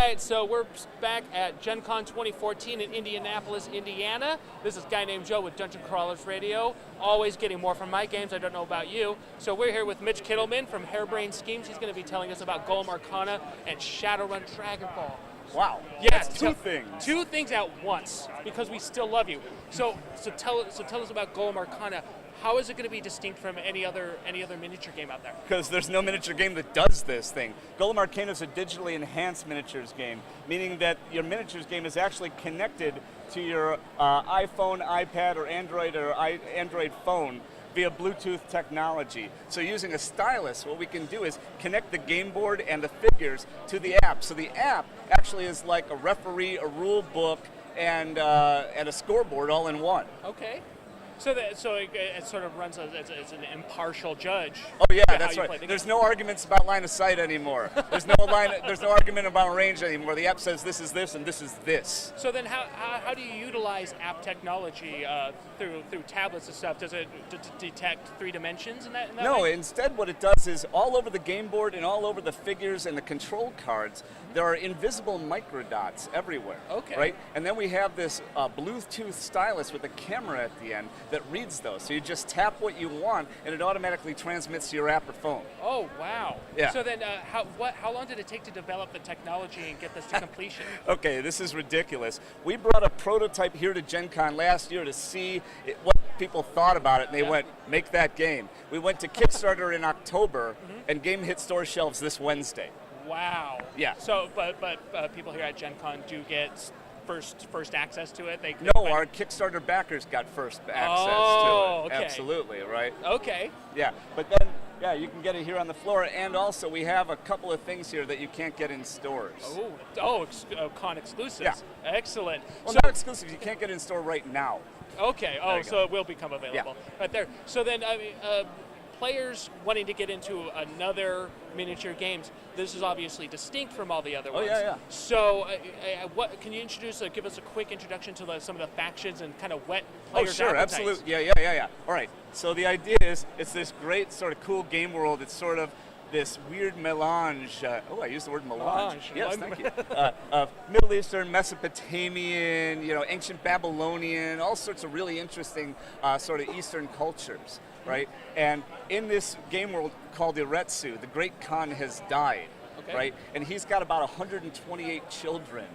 right, so we're back at Gen Con 2014 in Indianapolis, Indiana. This is a guy named Joe with Dungeon Crawlers Radio, always getting more from my games. I don't know about you. So we're here with Mitch Gitelman from Harebrained Schemes. He's going to be telling us about Golem Arcana and Shadowrun Dragonball. Wow, yeah, that's two things. Two things at once, because we still love you. So tell us about Golem Arcana. How is it going to be distinct from any other miniature game out there? Because there's no miniature game that does this thing. Golem Arcana is a digitally enhanced miniatures game, meaning that your miniatures game is actually connected to your iPhone, iPad, or Android phone via Bluetooth technology. So using a stylus, what we can do is connect the game board and the figures to the app. So the app actually is like a referee, a rule book, and a scoreboard all in one. Okay. So it sort of runs as an impartial judge. Oh yeah, that's right. There's no arguments about line of sight anymore. There's no argument about range anymore. The app says this is this and this is this. So then how do you utilize app technology through tablets and stuff? Does it detect 3 dimensions in that No, way? instead what it does is all over the game board and all over the figures and the control cards, there are invisible microdots everywhere. Okay. Right? And then we have this Bluetooth stylus with a camera at the end that reads those. So you just tap what you want and it automatically transmits to your app or phone. Oh, wow. Yeah. So then how long did it take to develop the technology and get this to completion? Okay, this is ridiculous. We brought a prototype here to Gen Con last year to see what people thought about it, and they went, make that game. We went to Kickstarter in October, and game hit store shelves this Wednesday. Wow. Yeah. So, but people here at Gen Con do get first access to it? Our Kickstarter backers got first access to it. Okay. Absolutely, right? Okay. Yeah, but then, you can get it here on the floor, and also we have a couple of things here that you can't get in stores. Con exclusives. Yeah. Excellent. Well, not exclusives, you can't get in store right now. Okay, so it will become available right there. So then, players wanting to get into another miniature games, this is obviously distinct from all the other ones. Yeah. So, what can you give us a quick introduction to some of the factions and kind of wet players' sure, appetites? absolutely. Yeah. All right. So the idea is, it's this great sort of cool game world. It's sort of this weird melange. I used the word melange. Yes, thank you. Of Middle Eastern, Mesopotamian, ancient Babylonian, all sorts of really interesting sort of Eastern cultures, right? And in this game world called Iretsu, the great Khan has died, right? And he's got about 128 children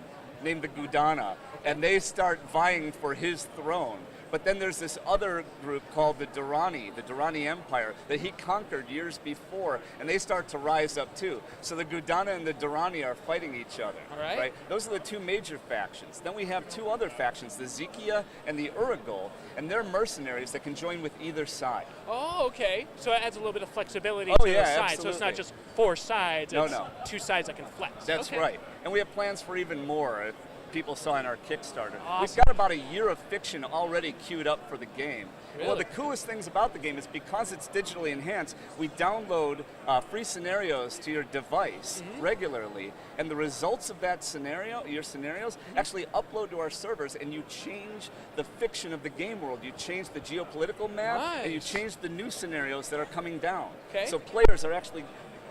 named the Gudana, and they start vying for his throne. But then there's this other group called the Durrani Empire, that he conquered years before, and they start to rise up too. So the Gudana and the Durrani are fighting each other. All right. Those are the 2 major factions. Then we have 2 other factions, the Zikia and the Uragul, and they're mercenaries that can join with either side. Oh, okay. So it adds a little bit of flexibility to the sides. Absolutely. So it's not just 4 sides, it's No. 2 sides that can flex. That's right. And we have plans for even more. People saw in our Kickstarter. Awesome. We've got about a year of fiction already queued up for the game. Really? One of the coolest things about the game is because it's digitally enhanced, we download free scenarios to your device regularly, and the results of that scenario, your scenarios, actually upload to our servers, and you change the fiction of the game world. You change the geopolitical map, and you change the new scenarios that are coming down. Okay. So players are actually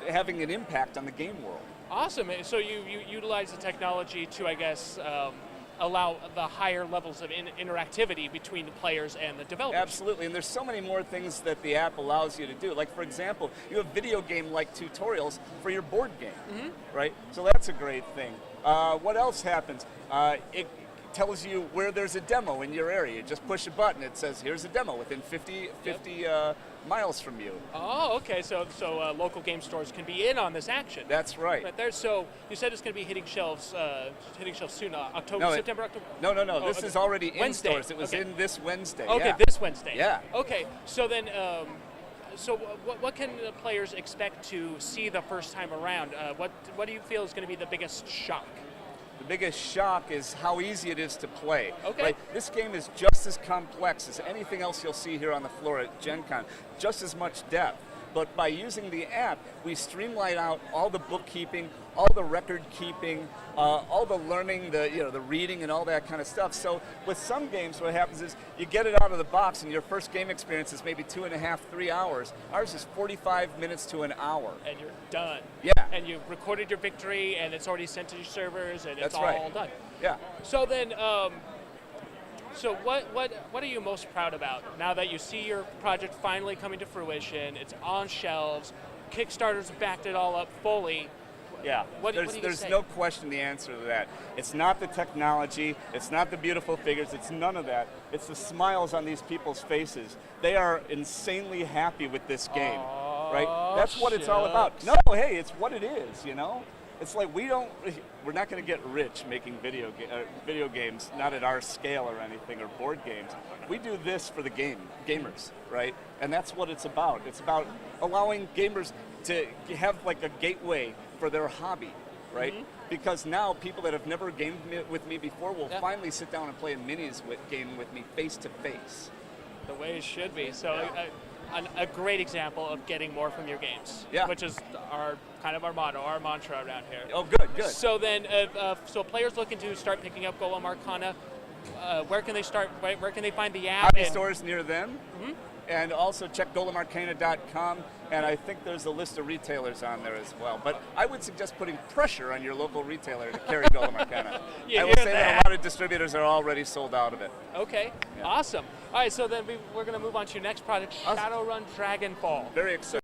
having an impact on the game world. Awesome. So you utilize the technology to, I guess, allow the higher levels of interactivity between the players and the developers. Absolutely, and there's so many more things that the app allows you to do. Like, for example, you have video game-like tutorials for your board game, right? So that's a great thing. What else happens? It tells you where there's a demo in your area. You just push a button, it says, here's a demo within 50 miles from you. Oh, okay, so local game stores can be in on this action. That's right. Right there. So you said it's going to be hitting shelves soon, September, October? No, this is already in Wednesday. stores. It was in this Wednesday. Okay, this Wednesday. Yeah. Okay, so then, what can the players expect to see the first time around? What do you feel is going to be the biggest shock? The biggest shock is how easy it is to play. Okay. Right? This game is just as complex as anything else you'll see here on the floor at Gen Con, just as much depth. But by using the app, we streamline out all the bookkeeping, all the record keeping, all the learning, the reading and all that kind of stuff. So with some games, what happens is you get it out of the box and your first game experience is maybe 2.5, 3 hours. Ours is 45 minutes to an hour. And you're done. Yeah. and you've recorded your victory, and it's already sent to your servers, and it's That's right. all done. Yeah. So then, so what are you most proud about now that you see your project finally coming to fruition? It's on shelves. Kickstarter's backed it all up fully. Yeah, what do you there's say? no question the answer to that. It's not the technology, it's not the beautiful figures, it's none of that. It's the smiles on these people's faces. They are insanely happy with this game, right? That's what it's all about. No, hey, it's what it is, you know? It's like we're not going to get rich making video games, not at our scale or anything, or board games. We do this for the gamers, right? And that's what it's about. It's about allowing gamers to have like a gateway for their hobby, right? Because now people that have never gamed with me before will finally sit down and play a game with me face to face. The way it should be. So a great example of getting more from your games, which is our motto, our mantra around here. Oh, good. So then, so players looking to start picking up Golem Arcana, where can they start? Where can they find the app? Hobby stores near them, and also check golemarcana.com. And I think there's a list of retailers on there as well. But I would suggest putting pressure on your local retailer to carry Golem Arcana. I will say that a lot of distributors are already sold out of it. Okay, awesome. All right, so then we're going to move on to your next project, Shadowrun Dragonfall. Very exciting.